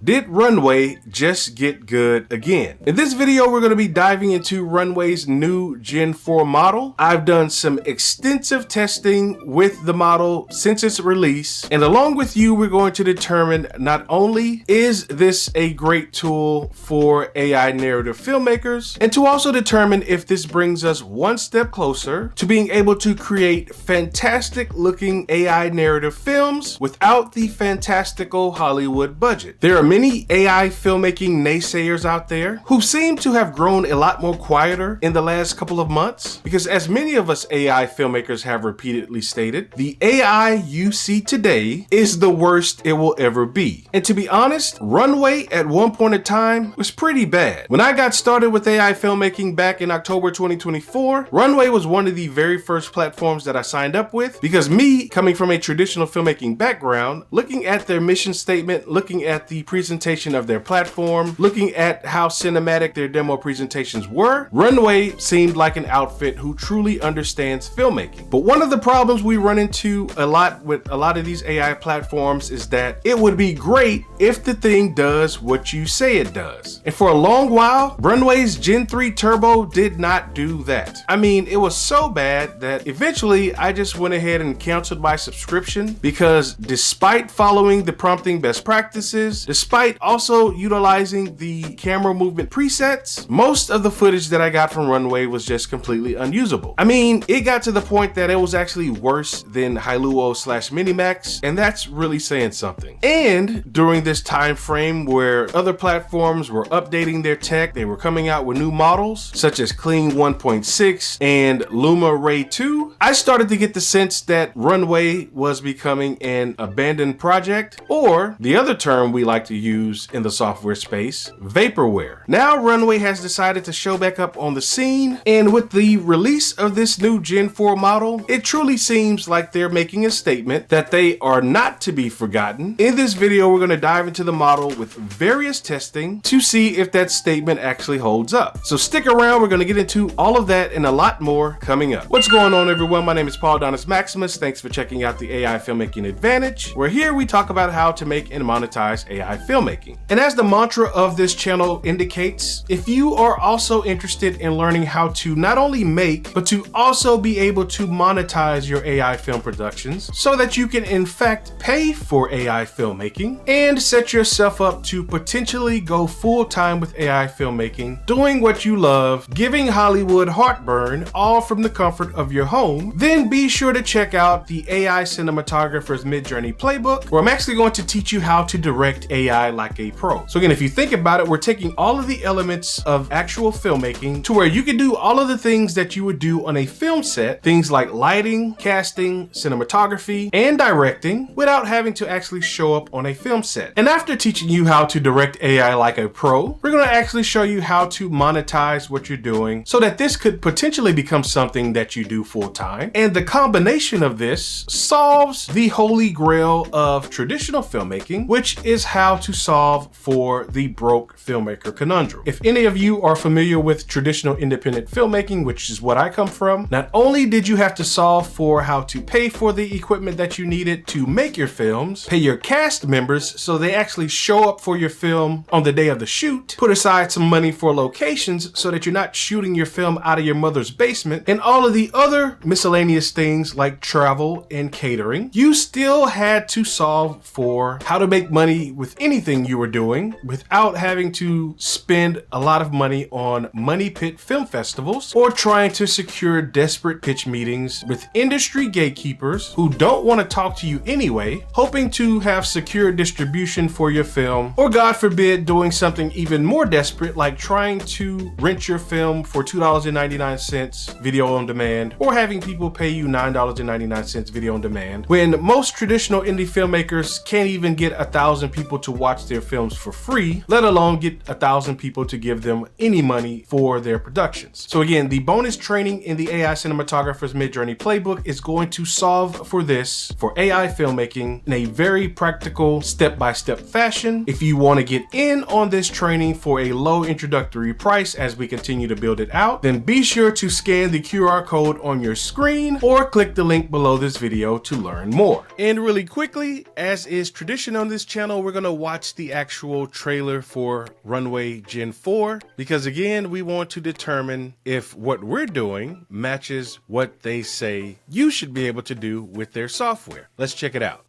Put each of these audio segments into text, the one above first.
Did Runway just get good again? In this video, we're going to be diving into Runway's new Gen 4 model. I've done some extensive testing with the model since its release, and along with you, we're going to determine not only is this a great tool for AI narrative filmmakers, and to also determine if this brings us one step closer to being able to create fantastic looking AI narrative films without the fantastical Hollywood budget. There are many AI filmmaking naysayers out there who seem to have grown a lot more quieter in the last couple of months, because as many of us AI filmmakers have repeatedly stated, the AI you see today is the worst it will ever be. And to be honest, Runway at one point in time was pretty bad. When I got started with AI filmmaking back in October 2024, Runway was one of the very first platforms that I signed up with, because me, coming from a traditional filmmaking background, looking at their mission statement, looking at the presentation of their platform, looking at how cinematic their demo presentations were, Runway seemed like an outfit who truly understands filmmaking. But one of the problems we run into a lot with a lot of these AI platforms is that it would be great if the thing does what you say it does. And for a long while, Runway's Gen 3 Turbo did not do that. I mean, it was so bad that eventually I just went ahead and canceled my subscription, because despite following the prompting best practices, despite also utilizing the camera movement presets, most of the footage that I got from Runway was just completely unusable. I mean, it got to the point that it was actually worse than Hailuo/Minimax, and that's really saying something. And during this time frame where other platforms were updating their tech, they were coming out with new models such as Clean 1.6 and Luma Ray 2, I started to get the sense that Runway was becoming an abandoned project, or the other term we like to use in the software space, vaporware. Now Runway has decided to show back up on the scene, and with the release of this new Gen 4 model, it truly seems like they're making a statement that they are not to be forgotten. In this video, we're going to dive into the model with various testing to see if that statement actually holds up. So stick around, we're going to get into all of that and a lot more coming up. What's going on, everyone? My name is Paul Donis Maximus. Thanks for checking out the AI Filmmaking Advantage, where here we talk about how to make and monetize AI filmmaking. And as the mantra of this channel indicates, if you are also interested in learning how to not only make, but to also be able to monetize your AI film productions so that you can in fact pay for AI filmmaking and set yourself up to potentially go full-time with AI filmmaking, doing what you love, giving Hollywood heartburn, all from the comfort of your home, then be sure to check out the AI Cinematographer's Mid-Journey Playbook, where I'm actually going to teach you how to direct AI like a pro. So again, if you think about it, we're taking all of the elements of actual filmmaking to where you can do all of the things that you would do on a film set, things like lighting, casting, cinematography, and directing, without having to actually show up on a film set. And after teaching you how to direct AI like a pro, we're going to actually show you how to monetize what you're doing so that this could potentially become something that you do full time. And the combination of this solves the holy grail of traditional filmmaking, which is how to solve for the broke filmmaker conundrum. If any of you are familiar with traditional independent filmmaking, which is what I come from, not only did you have to solve for how to pay for the equipment that you needed to make your films, pay your cast members so they actually show up for your film on the day of the shoot, put aside some money for locations so that you're not shooting your film out of your mother's basement, and all of the other miscellaneous things like travel and catering, you still had to solve for how to make money with anything you were doing without having to spend a lot of money on money pit film festivals or trying to secure desperate pitch meetings with industry gatekeepers who don't want to talk to you anyway, hoping to have secure distribution for your film, or God forbid, doing something even more desperate like trying to rent your film for $2.99 video on demand, or having people pay you $9.99 video on demand, when most traditional indie filmmakers can't even get 1,000 people to watch their films for free, let alone get 1,000 people to give them any money for their productions. So again, the bonus training in the AI Cinematographer's Mid-Journey Playbook is going to solve for this for AI filmmaking in a very practical step-by-step fashion. If you want to get in on this training for a low introductory price as we continue to build it out, then be sure to scan the QR code on your screen or click the link below this video to learn more. And really quickly, as is tradition on this channel, we're going to watch the actual trailer for Runway Gen 4, because again, we want to determine if what we're doing matches what they say you should be able to do with their software. Let's check it out.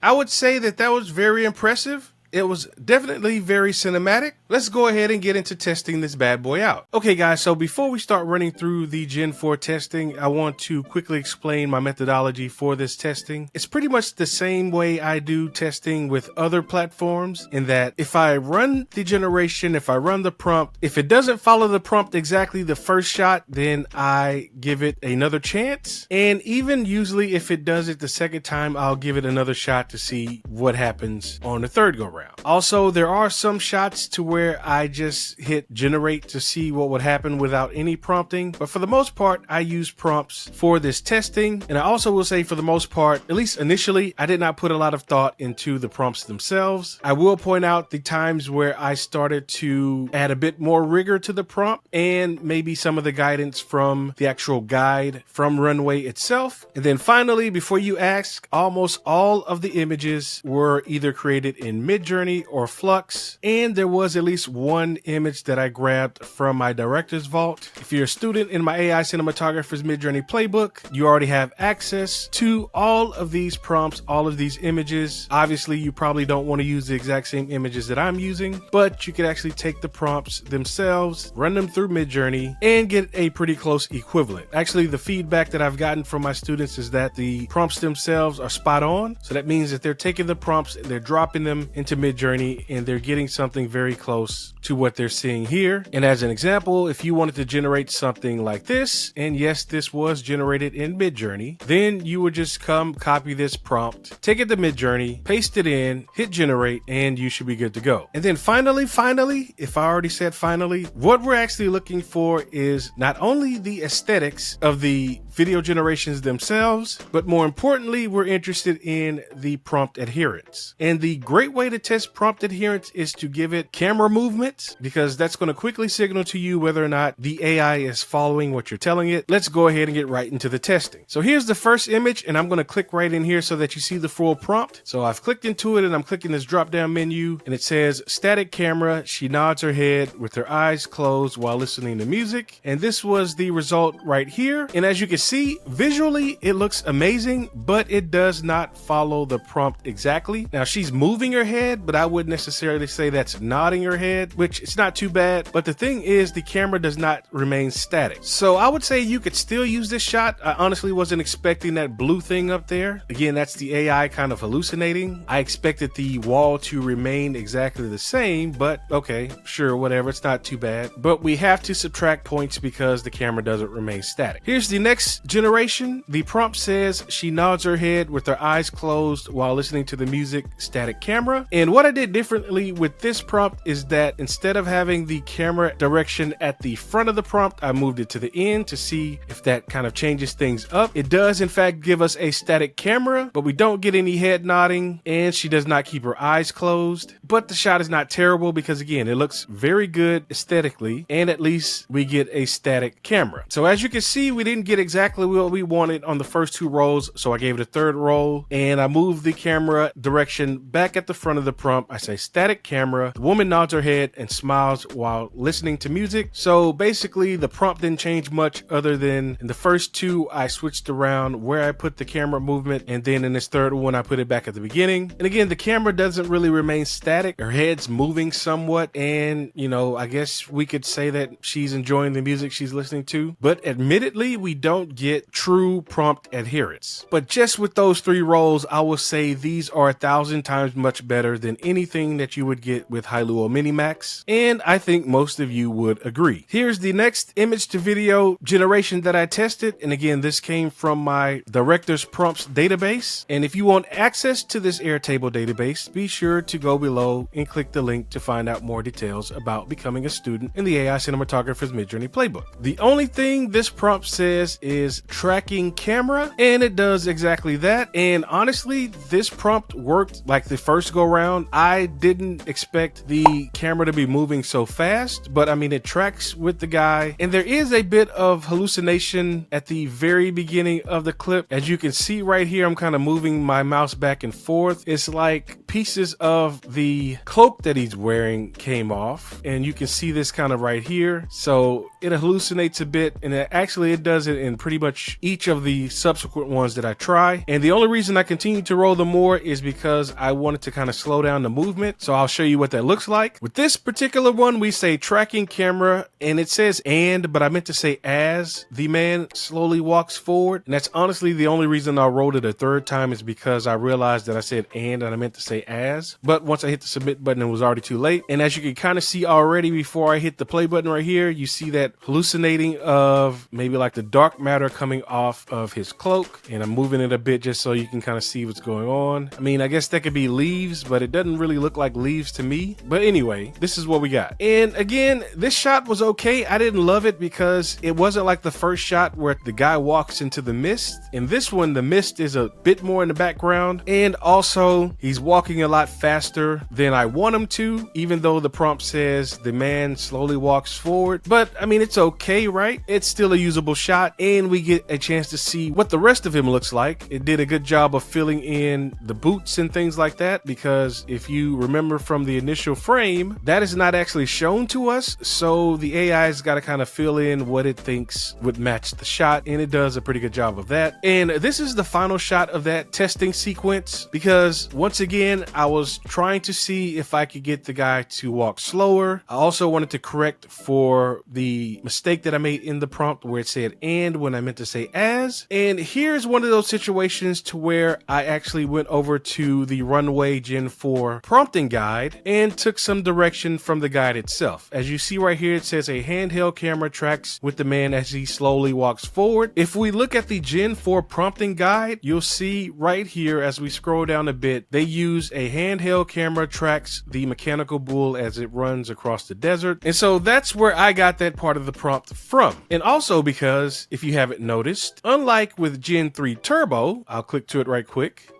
I would say that was very impressive. It was definitely very cinematic. Let's go ahead and get into testing this bad boy out. Okay guys, so before we start running through the Gen 4 testing, I want to quickly explain my methodology for this testing. It's pretty much the same way I do testing with other platforms, in that if I run the generation, if I run the prompt, if it doesn't follow the prompt exactly the first shot, then I give it another chance. And even usually if it does it the second time, I'll give it another shot to see what happens on the third go round. Also, there are some shots to where I just hit generate to see what would happen without any prompting, but for the most part I use prompts for this testing. And I also will say, for the most part, at least initially, I did not put a lot of thought into the prompts themselves. I will point out the times where I started to add a bit more rigor to the prompt, and maybe some of the guidance from the actual guide from Runway itself. And then finally, before you ask, almost all of the images were either created in Midjourney or Flux, and there was at least one image that I grabbed from my director's vault. If you're a student in my AI Cinematographer's Midjourney playbook, you already have access to all of these prompts, all of these images. Obviously, you probably don't want to use the exact same images that I'm using, but you could actually take the prompts themselves, run them through Midjourney, and get a pretty close equivalent. Actually, the feedback that I've gotten from my students is that the prompts themselves are spot on. So that means that they're taking the prompts and they're dropping them into Midjourney, and they're getting something very close to what they're seeing here. And as an example, if you wanted to generate something like this, and yes, this was generated in Midjourney, then you would just come copy this prompt, take it to Midjourney, paste it in, hit generate, and you should be good to go. And then finally, if I already said finally, what we're actually looking for is not only the aesthetics of the video generations themselves, but more importantly, we're interested in the prompt adherence. And the great way to test prompt adherence is to give it camera movements, because that's going to quickly signal to you whether or not the AI is following what you're telling it. Let's go ahead and get right into the testing. So here's the first image, and I'm going to click right in here so that you see the full prompt. So I've clicked into it, and I'm clicking this drop down menu, and it says static camera. She nods her head with her eyes closed while listening to music. And this was the result right here. And as you can see, visually it looks amazing, but it does not follow the prompt exactly. Now she's moving her head, but I wouldn't necessarily say that's nodding her head, which it's not too bad. But the thing is, the camera does not remain static. So I would say you could still use this shot. I honestly wasn't expecting that blue thing up there. Again, that's the AI kind of hallucinating. I expected the wall to remain exactly the same, but okay, sure, whatever, it's not too bad. But we have to subtract points because the camera doesn't remain static. Here's the next generation. The prompt says she nods her head with her eyes closed while listening to the music, static camera. And what I did differently with this prompt is that instead of having the camera direction at the front of the prompt, I moved it to the end to see if that kind of changes things up. It does in fact give us a static camera, but we don't get any head nodding, and she does not keep her eyes closed. But the shot is not terrible because again, it looks very good aesthetically, and at least we get a static camera. So as you can see, we didn't get exactly what we wanted on the first two rolls, so I gave it a third roll, and I moved the camera direction back at the front of the prompt. I say static camera. The woman nods her head and smiles while listening to music. So basically the prompt didn't change much other than in the first two I switched around where I put the camera movement, and then in this third one I put it back at the beginning. And again, the camera doesn't really remain static. Her head's moving somewhat, and you know, I guess we could say that she's enjoying the music she's listening to, but admittedly we don't get true prompt adherence. But just with those three rolls, I will say these are 1,000 times much better than anything that you would get with Hailuo Minimax, and I think most of you would agree. Here's the next image to video generation that I tested, and again, this came from my director's prompts database. And if you want access to this Airtable database, be sure to go below and click the link to find out more details about becoming a student in the AI Cinematographer's Midjourney Playbook. The only thing this prompt says is tracking camera, and it does exactly that. And honestly, this prompt worked like the first go round. I didn't expect the camera to be moving so fast, but I mean, it tracks with the guy, and there is a bit of hallucination at the very beginning of the clip. As you can see right here, I'm kind of moving my mouse back and forth. It's like pieces of the cloak that he's wearing came off, and you can see this kind of right here. So it hallucinates a bit, and it does it in pretty much each of the subsequent ones that I try. And the only reason I continue to roll them more is because I wanted to kind of slow down the movement. So I'll show you what that looks like. With this particular one, we say tracking camera, and it says and, but I meant to say as the man slowly walks forward. And that's honestly the only reason I rolled it a third time, is because I realized that I said and I meant to say as. But once I hit the submit button, it was already too late. And as you can kind of see already before I hit the play button right here, you see that hallucinating of maybe like the dark matter coming off of his cloak. And I'm moving it a bit just so you can kind of see what's going on. I mean, I guess that could be leaves, but it doesn't really look like leaves to me. But anyway, this is what we got. And again, this shot was okay. I didn't love it because it wasn't like the first shot where the guy walks into the mist. In this one, the mist is a bit more in the background, and also he's walking a lot faster than I want him to, even though the prompt says the man slowly walks forward. But I mean, it's okay, right? It's still a usable shot, and we get a chance to see what the rest of him looks like. It did a good job of filling in the boots and things like that, because if you remember from the initial frame, that is not actually shown to us. So the AI's got to kind of fill in what it thinks would match the shot, and it does a pretty good job of that. And this is the final shot of that testing sequence, because once again, I was trying to see if I could get the guy to walk slower. I also wanted to correct for the mistake that I made in the prompt where it said and when I meant to say as. And here's one of those situations to where I actually went over to the Runway Gen 4 prompting guide and took some direction from the guide itself. As you see right here, it says a handheld camera tracks with the man as he slowly walks forward. If we look at the Gen 4 prompting guide, you'll see right here as we scroll down a bit, they use a handheld camera tracks the mechanical bull as it runs across the desert. And so that's where I got that part of the prompt from. And also because, if you haven't noticed, unlike with Gen 3 Turbo, I'll click to it right quick.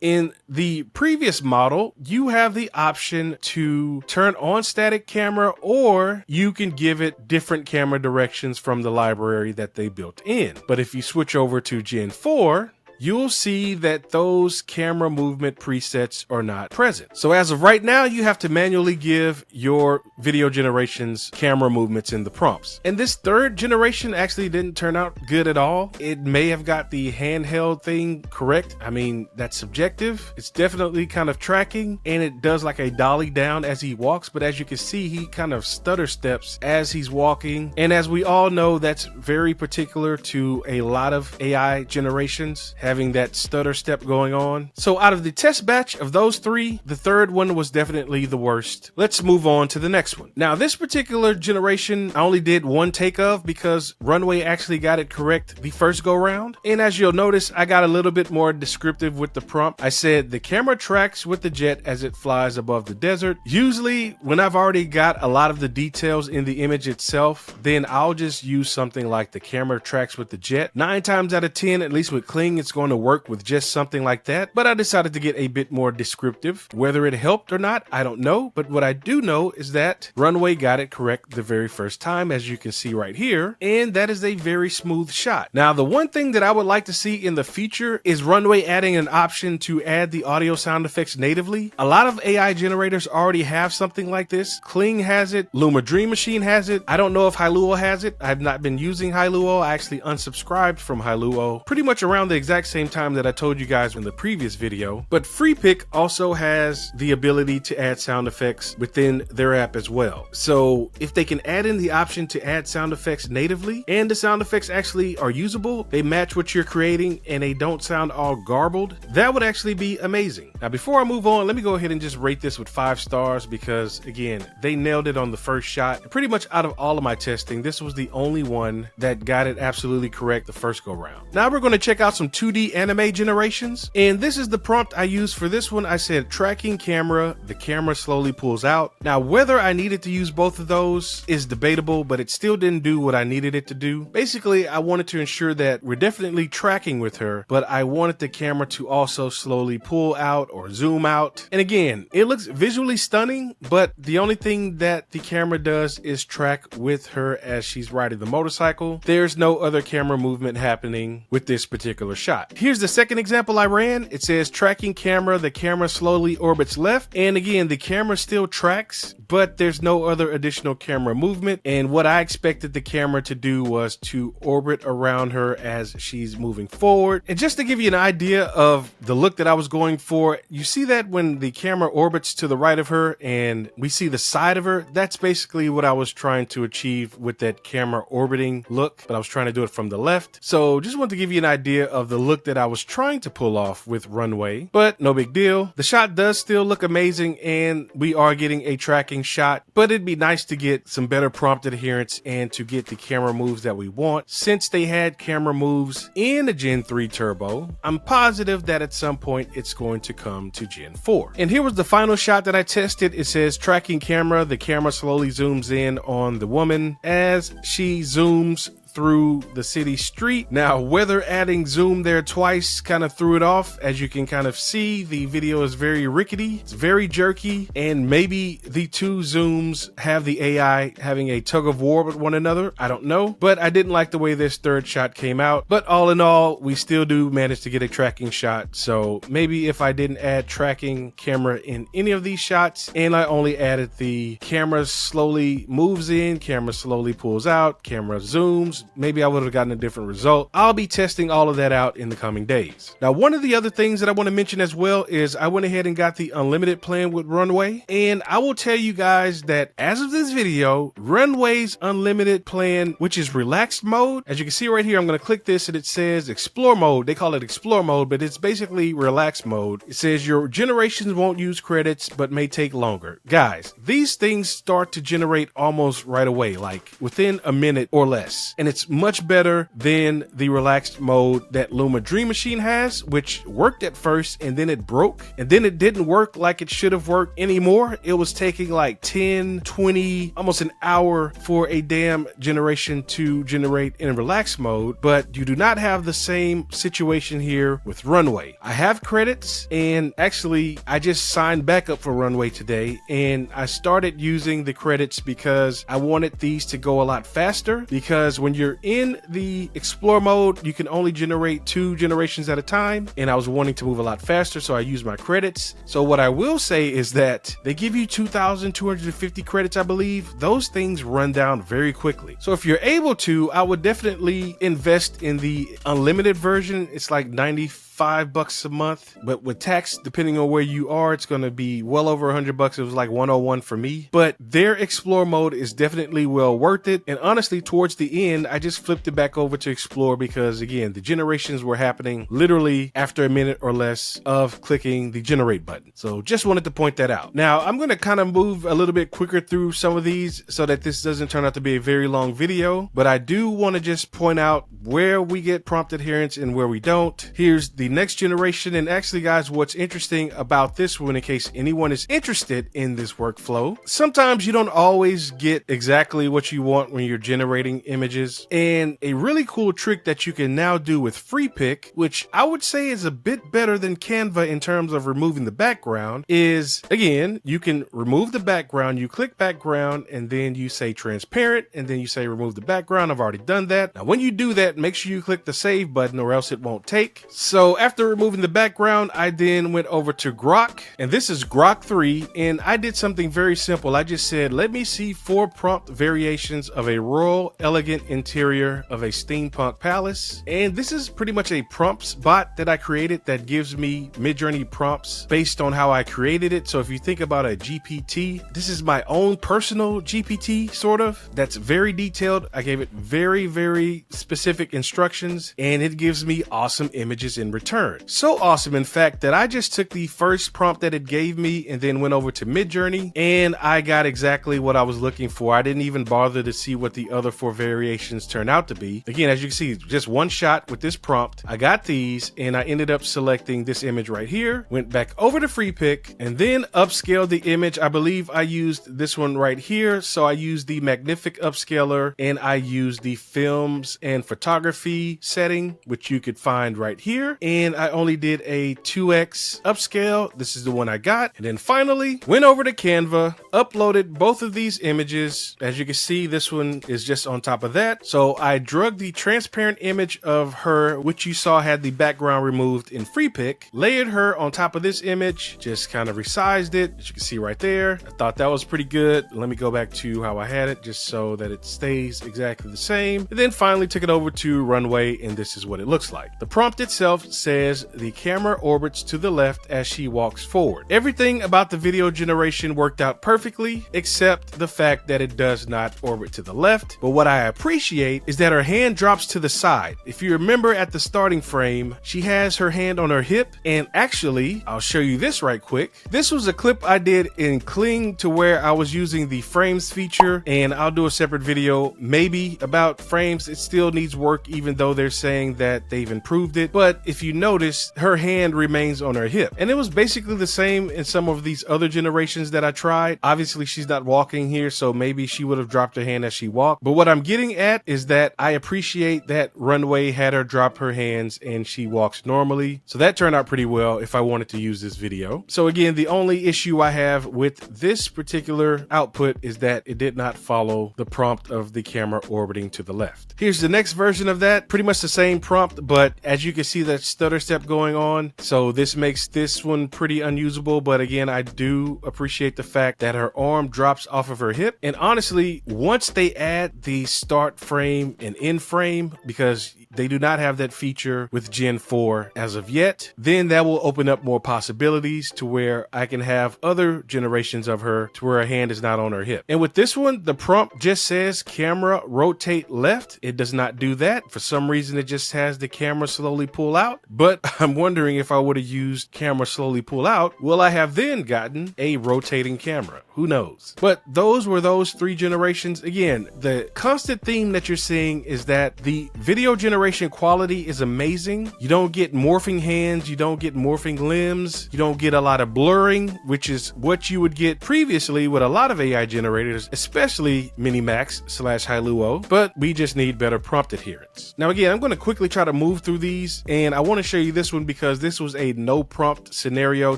In the previous model, you have the option to turn on static camera, or you can give it different camera directions from the library that they built in. But if you switch over to Gen 4, you'll see that those camera movement presets are not present. So as of right now, you have to manually give your video generations camera movements in the prompts. And this third generation actually didn't turn out good at all. It may have got the handheld thing correct. I mean, that's subjective. It's definitely kind of tracking, and it does like a dolly down as he walks. But as you can see, he kind of stutter steps as he's walking. And as we all know, that's very particular to a lot of AI generations, having that stutter step going on. So out of the test batch of those three, the third one was definitely the worst. Let's move on to the next one. Now, this particular generation, I only did one take of because Runway actually got it correct the first go round. And as you'll notice, I got a little bit more descriptive with the prompt. I said the camera tracks with the jet as it flies above the desert. Usually when I've already got a lot of the details in the image itself, then I'll just use something like the camera tracks with the jet. 9 times out of 10, at least with Kling, it's going to work with just something like that. But I decided to get a bit more descriptive. Whether it helped or not, I don't know. But what I do know is that Runway got it correct the very first time, as you can see right here. And that is a very smooth shot. Now, the one thing that I would like to see in the future is Runway adding an option to add the audio sound effects natively. A lot of AI generators already have something like this. Kling has it. Luma Dream Machine has it. I don't know if Hailuo has it. I've not been using Hailuo. I actually unsubscribed from Hailuo pretty much around the exact same time that I told you guys in the previous video. But FreePic also has the ability to add sound effects within their app as well. So if they can add in the option to add sound effects natively, and the sound effects actually are usable, they match what you're creating and they don't sound all garbled, that would actually be amazing. Now, before I move on, let me go ahead and just rate this with 5 stars because, again, they nailed it on the first shot. Pretty much out of all of my testing, this was the only one that got it absolutely correct the first go round. Now we're going to check out some 2D anime generations, and this is the prompt I used for this one. I said tracking camera, the camera slowly pulls out. Now, whether I needed to use both of those is debatable, but it still didn't do what I needed it to do. Basically, I wanted to ensure that we're definitely tracking with her, but I wanted the camera to also slowly pull out or zoom out. And again, it looks visually stunning, but the only thing that the camera does is track with her as she's riding the motorcycle. There's no other camera movement happening with this particular shot. Here's the second example I ran. It says tracking camera, the camera slowly orbits left. And again, the camera still tracks, but there's no other additional camera movement. And what I expected the camera to do was to orbit around her as she's moving forward. And just to give you an idea of the look that I was going for, you see that when the camera orbits to the right of her and we see the side of her, that's basically what I was trying to achieve with that camera orbiting look, but I was trying to do it from the left. So just want to give you an idea of the look that I was trying to pull off with Runway, but no big deal. The shot does still look amazing and we are getting a tracking shot, but it'd be nice to get some better prompt adherence and to get the camera moves that we want. Since they had camera moves in the Gen 3 Turbo, I'm positive that at some point it's going to come to Gen 4. And here was the final shot that I tested. It says tracking camera, the camera slowly zooms in on the woman as she zooms through the city street. Now, whether adding zoom there twice kind of threw it off, as you can kind of see, the video is very rickety, it's very jerky, and maybe the two zooms have the AI having a tug of war with one another. I don't know, but I didn't like the way this third shot came out. But all in all, we still do manage to get a tracking shot. So maybe if I didn't add tracking camera in any of these shots and I only added the camera slowly moves in, camera slowly pulls out, camera zooms, maybe I would have gotten a different result. I'll be testing all of that out in the coming days. Now, one of the other things that I want to mention as well is I went ahead and got the unlimited plan with Runway, and I will tell you guys that as of this video, Runway's unlimited plan, which is relaxed mode, as you can see right here, I'm going to click this and it says explore mode. They call it explore mode, but it's basically relaxed mode. It says your generations won't use credits, but may take longer. Guys, these things start to generate almost right away, like within a minute or less. And it's much better than the relaxed mode that Luma Dream Machine has, which worked at first and then it broke and then it didn't work like it should have worked anymore. It was taking like 10, 20, almost an hour for a damn generation to generate in relaxed mode, but you do not have the same situation here with Runway. I have credits and actually I just signed back up for Runway today and I started using the credits because I wanted these to go a lot faster, because when you're in the explore mode, you can only generate 2 generations at a time, and I was wanting to move a lot faster, so I used my credits. So what I will say is that they give you 2,250 credits, I believe. Those things run down very quickly. So if you're able to, I would definitely invest in the unlimited version. It's like 95 $5 a month, but with tax, depending on where you are, it's going to be well over $100. It was like 101 for me, but their explore mode is definitely well worth it. And honestly, towards the end, I just flipped it back over to explore because again, the generations were happening literally after a minute or less of clicking the generate button. So just wanted to point that out. Now I'm going to kind of move a little bit quicker through some of these so that this doesn't turn out to be a very long video, but I do want to just point out where we get prompt adherence and where we don't. Here's the next generation. And actually guys, what's interesting about this one, in case anyone is interested in this workflow, sometimes you don't always get exactly what you want when you're generating images. And a really cool trick that you can now do with FreePic, which I would say is a bit better than Canva in terms of removing the background, is again, you can remove the background, you click background, and then you say transparent, and then you say remove the background. I've already done that. Now, when you do that, make sure you click the save button or else it won't take. So after removing the background, I then went over to Grok, and this is Grok 3, and I did something very simple. I just said, let me see 4 prompt variations of a royal, elegant interior of a steampunk palace. And this is pretty much a prompts bot that I created that gives me Midjourney prompts based on how I created it. So if you think about a GPT, this is my own personal GPT, sort of. That's very detailed. I gave it very, very specific instructions, and it gives me awesome images in return. So awesome, in fact, that I just took the first prompt that it gave me and then went over to Midjourney, and I got exactly what I was looking for. I didn't even bother to see what the other 4 variations turned out to be. Again, as you can see, just one shot with this prompt. I got these, and I ended up selecting this image right here, went back over to FreePic, and then upscaled the image. I believe I used this one right here. So I used the Magnific upscaler, and I used the films and photography setting, which you could find right here. And I only did a 2x upscale. This is the one I got. And then finally went over to Canva, uploaded both of these images. As you can see, this one is just on top of that. So I drug the transparent image of her, which you saw had the background removed in FreePic, layered her on top of this image, just kind of resized it, as you can see right there. I thought that was pretty good. Let me go back to how I had it just so that it stays exactly the same. And then finally took it over to Runway, and this is what it looks like. The prompt itself says the camera orbits to the left as she walks forward. Everything about the video generation worked out perfectly, except the fact that it does not orbit to the left. But what I appreciate is that her hand drops to the side. If you remember at the starting frame, she has her hand on her hip, and actually, I'll show you this right quick. This was a clip I did in Cling to where I was using the frames feature, and I'll do a separate video maybe about frames. It still needs work, even though they're saying that they've improved it. But if you notice, her hand remains on her hip, and it was basically the same in some of these other generations that I tried. Obviously, she's not walking here, so maybe she would have dropped her hand as she walked. But what I'm getting at is that I appreciate that Runway had her drop her hands and she walks normally. So that turned out pretty well if I wanted to use this video. So again, the only issue I have with this particular output is that it did not follow the prompt of the camera orbiting to the left. Here's the next version of that. Pretty much the same prompt, but as you can see, that stutter step going on. So this makes this one pretty unusable. But again, I do appreciate the fact that her arm drops off of her hip. And honestly, once they add the start frame and end frame, because they do not have that feature with Gen 4 as of yet, then that will open up more possibilities to where I can have other generations of her to where her hand is not on her hip. And with this one, the prompt just says camera rotate left. It does not do that. For some reason, it just has the camera slowly pull out. But I'm wondering if I would have used camera slowly pull out, will I have then gotten a rotating camera? Who knows? But those were those 3 generations. Again, the constant theme that you're seeing is that the video generation quality is amazing. You don't get morphing hands, you don't get morphing limbs, you don't get a lot of blurring, which is what you would get previously with a lot of AI generators, especially Minimax/Hailuo, but we just need better prompt adherence. Now again, I'm going to quickly try to move through these, and I want to show you this one because this was a no prompt scenario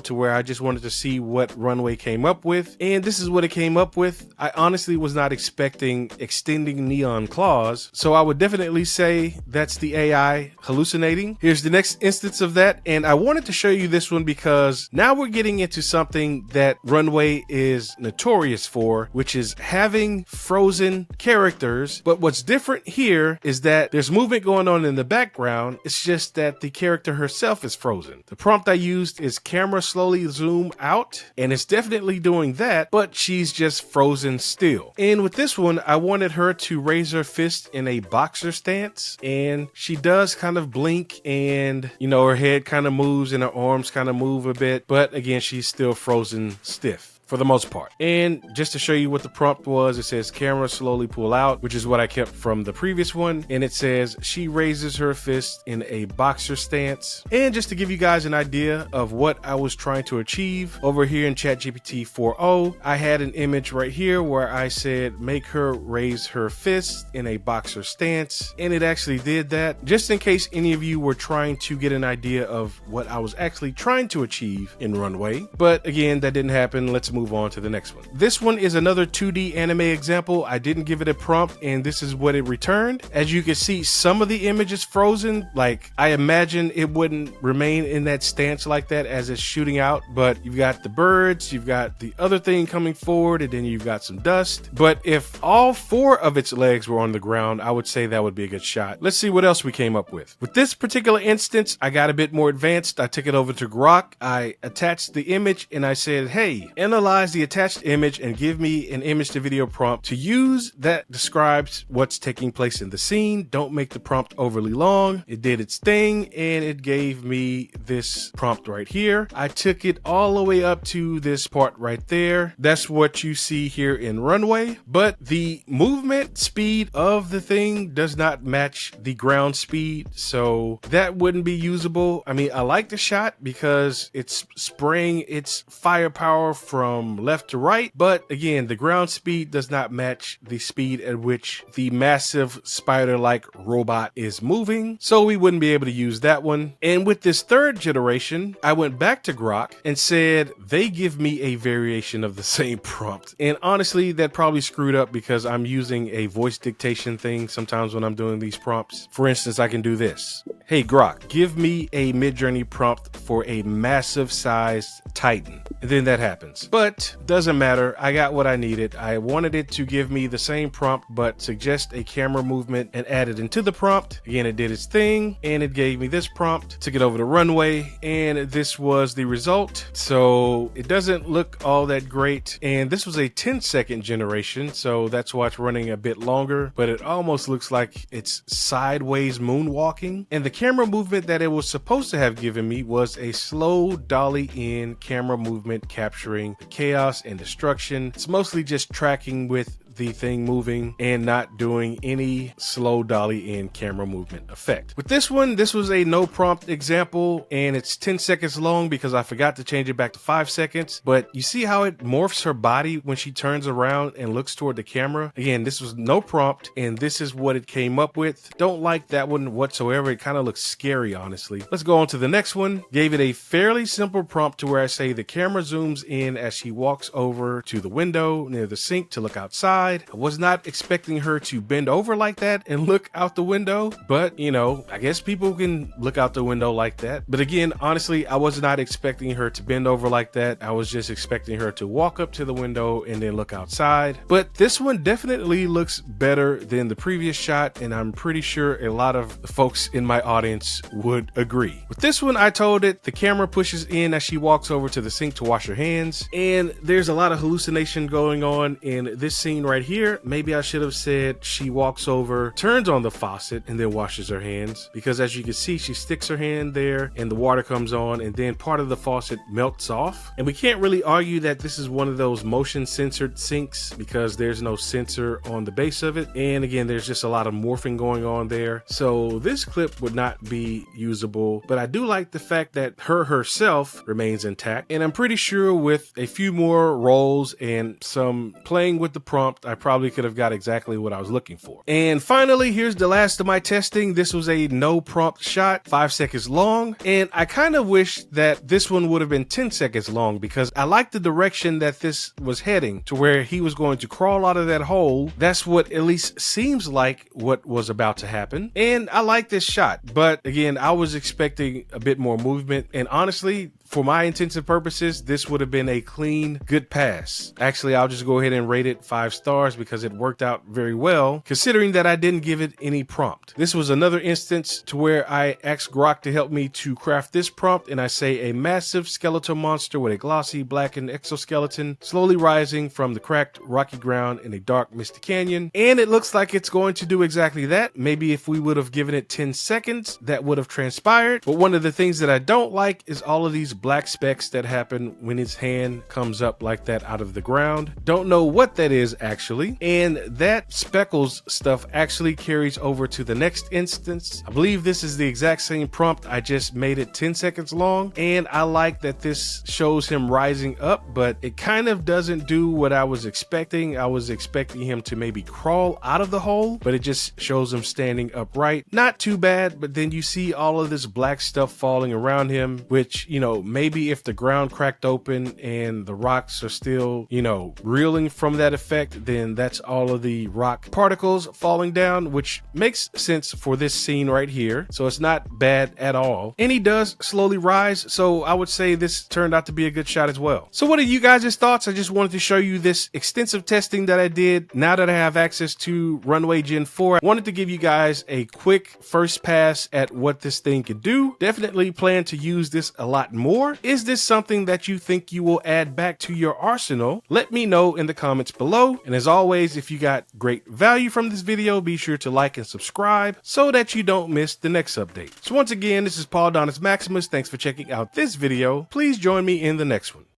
to where I just wanted to see what Runway came up with, and this is what it came up with. I honestly was not expecting extending neon claws, so I would definitely say that's That's the AI hallucinating. Here's the next instance of that, and I wanted to show you this one because now we're getting into something that Runway is notorious for, which is having frozen characters. But what's different here is that there's movement going on in the background. It's just that the character herself is frozen. The prompt I used is camera slowly zoom out, and it's definitely doing that, but she's just frozen still. And with this one, I wanted her to raise her fist in a boxer stance, and she does kind of blink, and you know, her head kind of moves and her arms kind of move a bit, but again, she's still frozen stiff for the most part. And just to show you what the prompt was, it says camera slowly pull out, which is what I kept from the previous one. And it says she raises her fist in a boxer stance. And just to give you guys an idea of what I was trying to achieve over here in ChatGPT 4.0, I had an image right here where I said make her raise her fist in a boxer stance, and it actually did that. Just in case any of you were trying to get an idea of what I was actually trying to achieve in Runway, but again, that didn't happen. Let's move on to the next one. This one is another 2D anime example. I didn't give it a prompt, and this is what it returned. As you can see, some of the image is frozen. Like, I imagine it wouldn't remain in that stance like that as it's shooting out, but you've got the birds, you've got the other thing coming forward, and then you've got some dust. But if all 4 of its legs were on the ground, I would say that would be a good shot. Let's see what else we came up with. With this particular instance, I got a bit more advanced. I took it over to Grok. I attached the image, and I said, hey, analyze the attached image and give me an image to video prompt to use that describes what's taking place in the scene. Don't make the prompt overly long. It did its thing, and it gave me this prompt right here. I took it all the way up to this part right there. That's what you see here in Runway, but the movement speed of the thing does not match the ground speed, so that wouldn't be usable. I mean, I like the shot because it's spraying its firepower from left to right, but again, the ground speed does not match the speed at which the massive spider-like robot is moving, so we wouldn't be able to use that one. And with this third generation, I went back to Grok and said they give me a variation of the same prompt, and honestly, that probably screwed up because I'm using a voice dictation thing sometimes when I'm doing these prompts. For instance, I can do this. Hey Grok, give me a Midjourney prompt for a massive sized Titan, and then that happens. But doesn't matter, I got what I needed. I wanted it to give me the same prompt but suggest a camera movement and add it into the prompt. Again, it did its thing and it gave me this prompt. Took it over to Runway and this was the result. So it doesn't look all that great, and this was a 10-second generation, so that's why it's running a bit longer, but it almost looks like it's sideways moonwalking. And the camera movement that it was supposed to have given me was a slow dolly in camera movement capturing the chaos and destruction. It's mostly just tracking with the thing moving and not doing any slow dolly in camera movement effect. With this one, this was a no prompt example, and it's 10 seconds long because I forgot to change it back to 5 seconds. But you see how it morphs her body when she turns around and looks toward the camera? Again, this was no prompt, and this is what it came up with. Don't like that one whatsoever. It kind of looks scary, honestly. Let's go on to the next one. Gave it a fairly simple prompt to where I say the camera zooms in as she walks over to the window near the sink to look outside. I was not expecting her to bend over like that and look out the window, but you know, I guess people can look out the window like that. But again, honestly, I was not expecting her to bend over like that. I was just expecting her to walk up to the window and then look outside. But this one definitely looks better than the previous shot, and I'm pretty sure a lot of the folks in my audience would agree. With this one, I told it the camera pushes in as she walks over to the sink to wash her hands, and there's a lot of hallucination going on in this scene right here. Maybe I should have said she walks over, turns on the faucet, and then washes her hands, because as you can see, she sticks her hand there and the water comes on, and then part of the faucet melts off. And we can't really argue that this is one of those motion censored sinks because there's no sensor on the base of it, and again, there's just a lot of morphing going on there, so this clip would not be usable. But I do like the fact that her herself remains intact, and I'm pretty sure with a few more rolls and some playing with the prompt, I probably could have got exactly what I was looking for. And finally, here's the last of my testing. This was a no prompt shot, 5 seconds long. And I kind of wish that this one would have been 10 seconds long, because I like the direction that this was heading, to where he was going to crawl out of that hole. That's what at least seems like what was about to happen. And I like this shot, but again, I was expecting a bit more movement. And honestly, for my intents and purposes, this would have been a clean, good pass. Actually, I'll just go ahead and rate it 5 stars because it worked out very well, considering that I didn't give it any prompt. This was another instance to where I asked Grok to help me to craft this prompt, and I say a massive skeletal monster with a glossy blackened exoskeleton slowly rising from the cracked rocky ground in a dark misty canyon. And it looks like it's going to do exactly that. Maybe if we would have given it 10 seconds, that would have transpired. But one of the things that I don't like is all of these black specks that happen when his hand comes up like that out of the ground. Don't know what that is actually. And that speckles stuff actually carries over to the next instance. I believe this is the exact same prompt. I just made it 10 seconds long. And I like that this shows him rising up, but it kind of doesn't do what I was expecting. I was expecting him to maybe crawl out of the hole, but it just shows him standing upright. Not too bad, but then you see all of this black stuff falling around him, which, you know, maybe if the ground cracked open and the rocks are still, you know, reeling from that effect, then that's all of the rock particles falling down, which makes sense for this scene right here. So it's not bad at all. And he does slowly rise. So I would say this turned out to be a good shot as well. So what are you guys' thoughts? I just wanted to show you this extensive testing that I did. Now that I have access to Runway Gen 4, I wanted to give you guys a quick first pass at what this thing could do. Definitely plan to use this a lot more. Is this something that you think you will add back to your arsenal? Let me know in the comments below. And as always, if you got great value from this video, be sure to like and subscribe so that you don't miss the next update. So once again, this is Paul Donis Maximus. Thanks for checking out this video. Please join me in the next one.